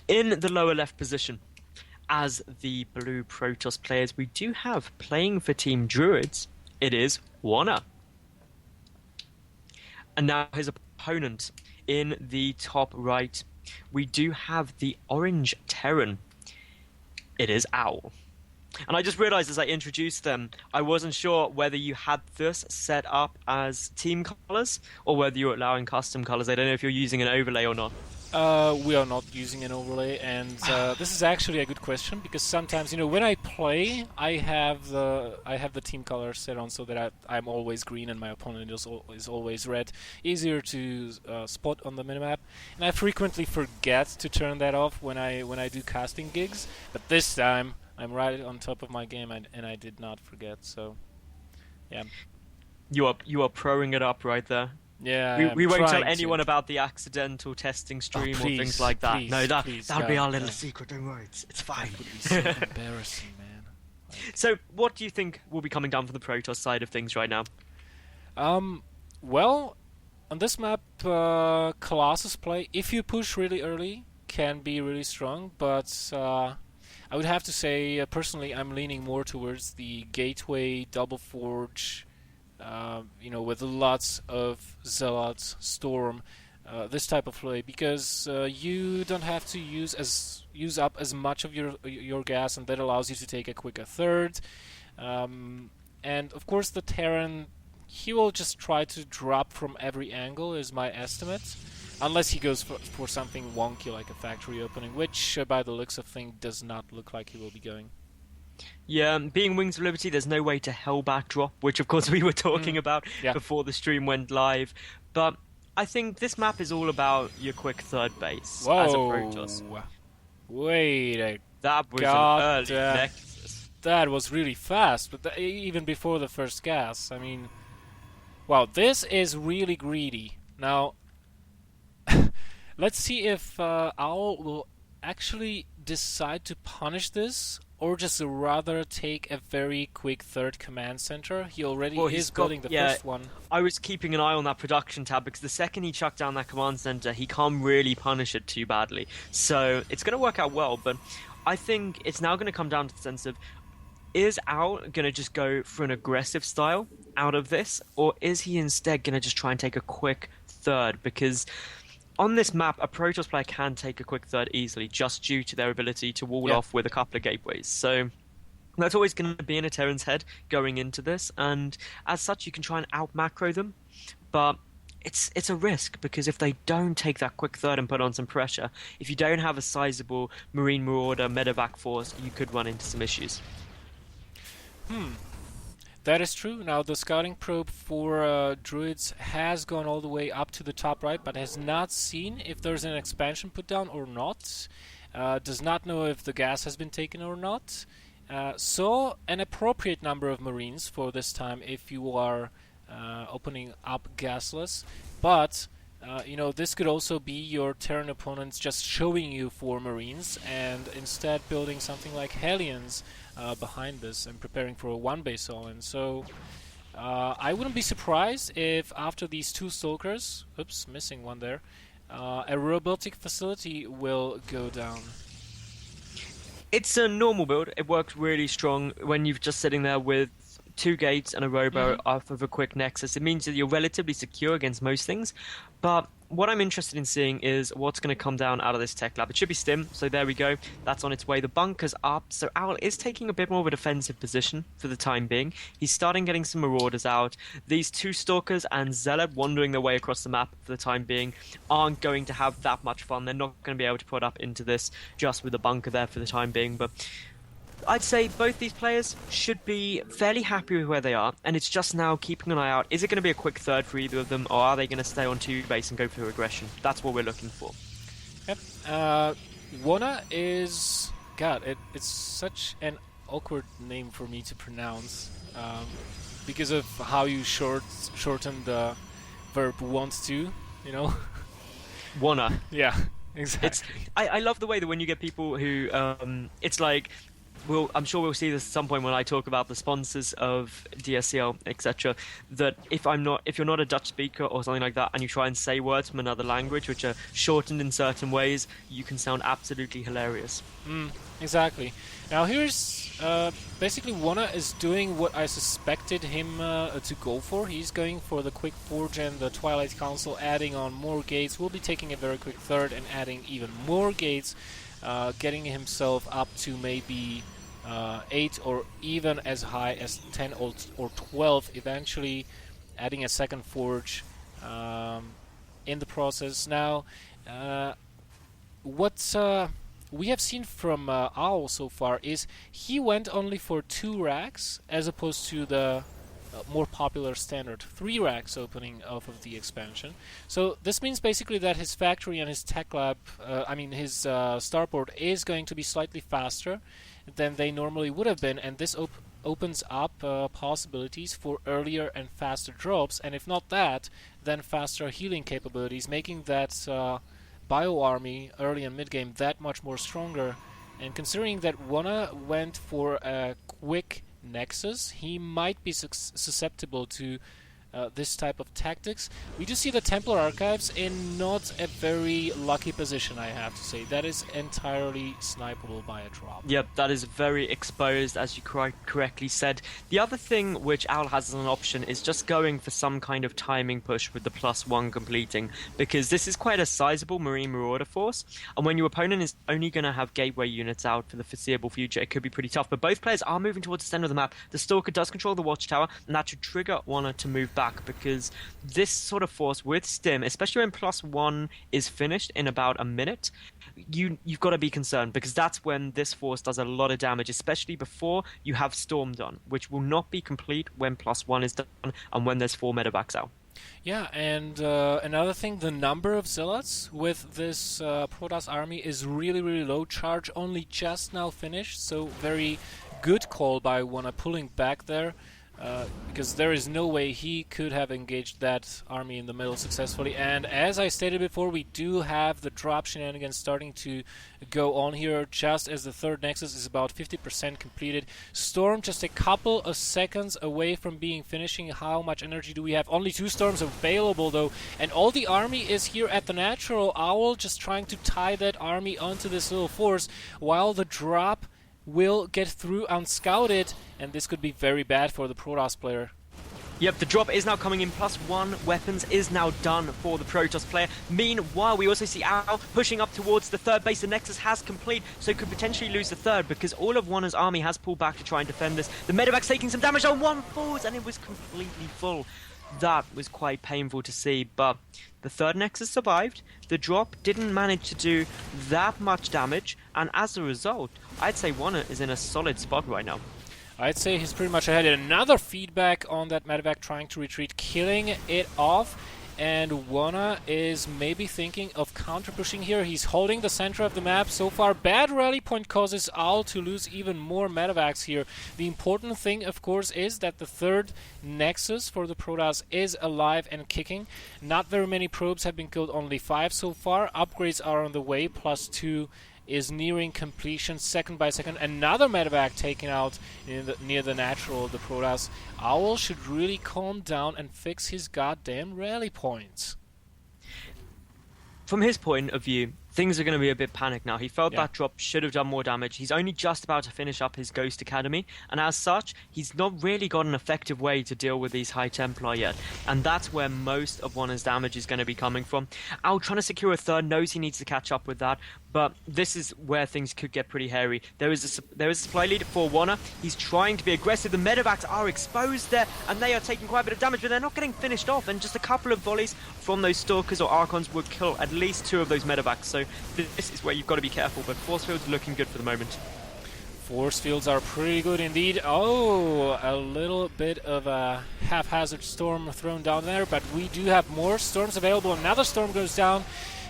In the lower left position, as the blue Protoss players, we do have playing for Team Druids. It is Wanna. And now his opponent in the top right, we do have the orange Terran. It is Owl. And I just realized as I introduced them, I wasn't sure whether you had this set up as team colors or whether you were allowing custom colors. I don't know if you're using an overlay or not. We are not using an overlay, and this is actually a good question because sometimes, when I play, I have the team color set on so that I'm always green and my opponent is always red. Easier to spot on the minimap, and I frequently forget to turn that off when I do casting gigs. But this time, I'm right on top of my game, and I did not forget. So, yeah. You are proing it up right there. Yeah, we won't tell anyone about the accidental testing stream or things like that. Please, no, that'll God, be our little secret. Don't worry, it's fine. That would be so embarrassing, man. So, what do you think will be coming down from the Protoss side of things right now? Well, on this map, Colossus play, if you push really early, can be really strong, but I would have to say, personally, I'm leaning more towards the Gateway, Double Forge, with lots of Zealots, Storm, this type of play, because you don't have to use up as much of your gas, and that allows you to take a quicker third. And of course, the Terran, he will just try to drop from every angle, is my estimate, unless he goes for something wonky like a factory opening, which, by the looks of things, does not look like he will be going. Yeah, being Wings of Liberty, there's no way to hellback drop, which of course we were talking about Yeah. before the stream went live. But I think this map is all about your quick third base as a Protoss. Wait a That was God, an early Nexus. that was really fast, but even before the first gas. I mean, wow, this is really greedy. Now, let's see if Owl will actually decide to punish this, or just rather take a very quick third command center. He already is building the first one. I was keeping an eye on that production tab because the second he chucked down that command center, he can't really punish it too badly. So it's going to work out well, but I think it's now going to come down to the sense of, is Owl going to just go for an aggressive style out of this, or is he instead going to just try and take a quick third? Because on this map, a Protoss player can take a quick third easily, just due to their ability to wall off with a couple of gateways. So that's always going to be in a Terran's head going into this, and as such, you can try and out-macro them, but it's a risk, because if they don't take that quick third and put on some pressure, if you don't have a sizable Marine Marauder medevac force, you could run into some issues. That is true. Now, the scouting probe for Druids has gone all the way up to the top right, but has not seen if there's an expansion put down or not. Does not know if the gas has been taken or not. So, an appropriate number of Marines for this time if you are opening up gasless. But, this could also be your Terran opponents just showing you 4 Marines and instead building something like Hellions behind this and preparing for a one-base all-in. So I wouldn't be surprised if after these 2 Stalkers, oops, missing one there, a robotic facility will go down. It's a normal build. It works really strong when you're just sitting there with 2 gates and a robo off of a quick nexus. It means that you're relatively secure against most things, but what I'm interested in seeing is what's going to come down out of this tech lab. It should be Stim, so there we go. That's on its way. The bunker's up, so Owl is taking a bit more of a defensive position for the time being. He's starting getting some Marauders out. These 2 Stalkers and Zealot wandering their way across the map for the time being aren't going to have that much fun. They're not going to be able to put up into this just with the bunker there for the time being, but I'd say both these players should be fairly happy with where they are, and it's just now keeping an eye out. Is it going to be a quick third for either of them, or are they going to stay on 2 base and go for aggression? That's what we're looking for. Yep. Wanna is... God, it's such an awkward name for me to pronounce, because of how you shorten the verb want to, Wanna. Yeah, exactly. I love the way that when you get people who, it's like, I'm sure we'll see this at some point when I talk about the sponsors of DSCL, etc. That if you're not a Dutch speaker or something like that, and you try and say words from another language which are shortened in certain ways, you can sound absolutely hilarious. Exactly. Now here's basically Wanna is doing what I suspected him to go for. He's going for the quick forge and the Twilight Council, adding on more gates. Will be taking a very quick third and adding even more gates, getting himself up to maybe 8 or even as high as 10 or 12, eventually adding a second forge in the process. Now, what we have seen from Owl so far is he went only for 2 racks as opposed to the more popular standard 3 racks opening off of the expansion. So this means basically that his factory and his tech lab, his starport is going to be slightly faster than they normally would have been, and this opens up possibilities for earlier and faster drops, and if not that, then faster healing capabilities, making that bio army early and mid game that much more stronger. And considering that Wanna went for a quick Nexus, he might be susceptible to this type of tactics. We do see the Templar Archives in not a very lucky position, I have to say. That is entirely snipeable by a drop. Yep, that is very exposed, as you correctly said. The other thing which Owl has as an option is just going for some kind of timing push with the +1 completing, because this is quite a sizable Marine Marauder force, and when your opponent is only going to have gateway units out for the foreseeable future, it could be pretty tough. But both players are moving towards the center of the map. The Stalker does control the Watchtower, and that should trigger Wanna to move back, because this sort of force with Stim, especially when +1 is finished in about a minute, you've got to be concerned, because that's when this force does a lot of damage, especially before you have Storm done, which will not be complete when +1 is done and when there's 4 medevacs out. Yeah, and another thing, the number of zealots with this Protoss army is really, really low. Charge only just now finished, so very good call by Wanna pulling back there. Because there is no way he could have engaged that army in the middle successfully. And as I stated before, we do have the drop shenanigans starting to go on here, just as the third Nexus is about 50% completed. Storm just a couple of seconds away from being finishing. How much energy do we have? Only 2 Storms available though, and all the army is here at the natural. Owl just trying to tie that army onto this little force, while the drop will get through unscouted, and this could be very bad for the Protoss player. Yep, the drop is now coming in. +1 weapons is now done for the Protoss player. Meanwhile, we also see Owl pushing up towards the third base. The Nexus has complete, so could potentially lose the third, because all of Wanna's army has pulled back to try and defend this. The medevac's taking some damage on 1 force, and it was completely full. That was quite painful to see, but the third Nexus survived. The drop didn't manage to do that much damage, and as a result, I'd say Wanna is in a solid spot right now. I'd say he's pretty much ahead. Another feedback on that medevac trying to retreat, killing it off. And Wanna is maybe thinking of counter-pushing here. He's holding the center of the map. So far, bad rally point causes Owl to lose even more medevacs here. The important thing, of course, is that the third Nexus for the Protoss is alive and kicking. Not very many probes have been killed, only 5 so far. Upgrades are on the way, +2 is nearing completion second by second. Another medevac taken out near the natural of the Protoss. Owl should really calm down and fix his goddamn rally points. From his point of view, things are going to be a bit panicked now. He felt that drop should have done more damage. He's only just about to finish up his Ghost Academy, and as such, he's not really got an effective way to deal with these High Templar yet, and that's where most of Wanna's damage is going to be coming from. Owl trying to secure a third, knows he needs to catch up with that, but this is where things could get pretty hairy. There is a supply lead for Wanna. He's trying to be aggressive. The medevacs are exposed there, and they are taking quite a bit of damage, but they're not getting finished off, and just a couple of volleys from those Stalkers or Archons would kill at least 2 of those medevacs, so this is where you've got to be careful, but Force Field's looking good for the moment. Force fields are pretty good indeed. Oh, a little bit of a haphazard storm thrown down there, but we do have more storms available. Another storm goes down,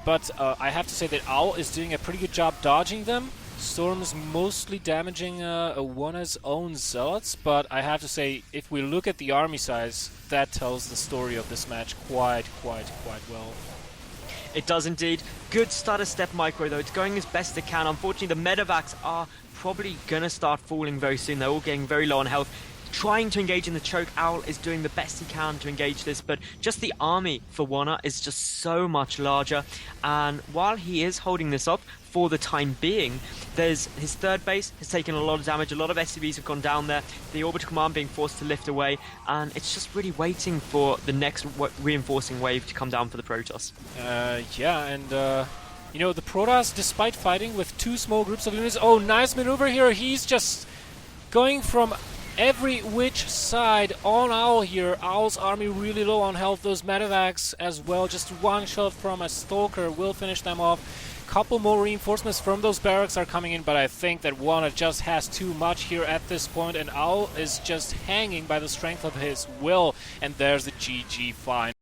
but I have to say that Owl is doing a pretty good job dodging them. Storms mostly damaging Wanna's own zealots, but I have to say, if we look at the army size, that tells the story of this match quite well. It does indeed. Good stutter step micro though. It's going as best it can. Unfortunately, the medevacs are probably gonna start falling very soon. They're all getting very low on health. Trying to engage in the choke. Owl is doing the best he can to engage this, but just the army for Wanna is just so much larger. And while he is holding this up for the time being, there's his third base has taken a lot of damage. A lot of SCVs have gone down there. The orbital command being forced to lift away, and it's just really waiting for the next reinforcing wave to come down for the Protoss. Yeah, and you know, the Protoss, despite fighting with two small groups of units, oh, nice maneuver here. He's just going from every which side on Owl here. Owl's army really low on health. Those medevacs as well. Just one shot from a Stalker will finish them off. Couple more reinforcements from those barracks are coming in, but I think that Wanna just has too much here at this point, and Owl is just hanging by the strength of his will. And there's the GG fine.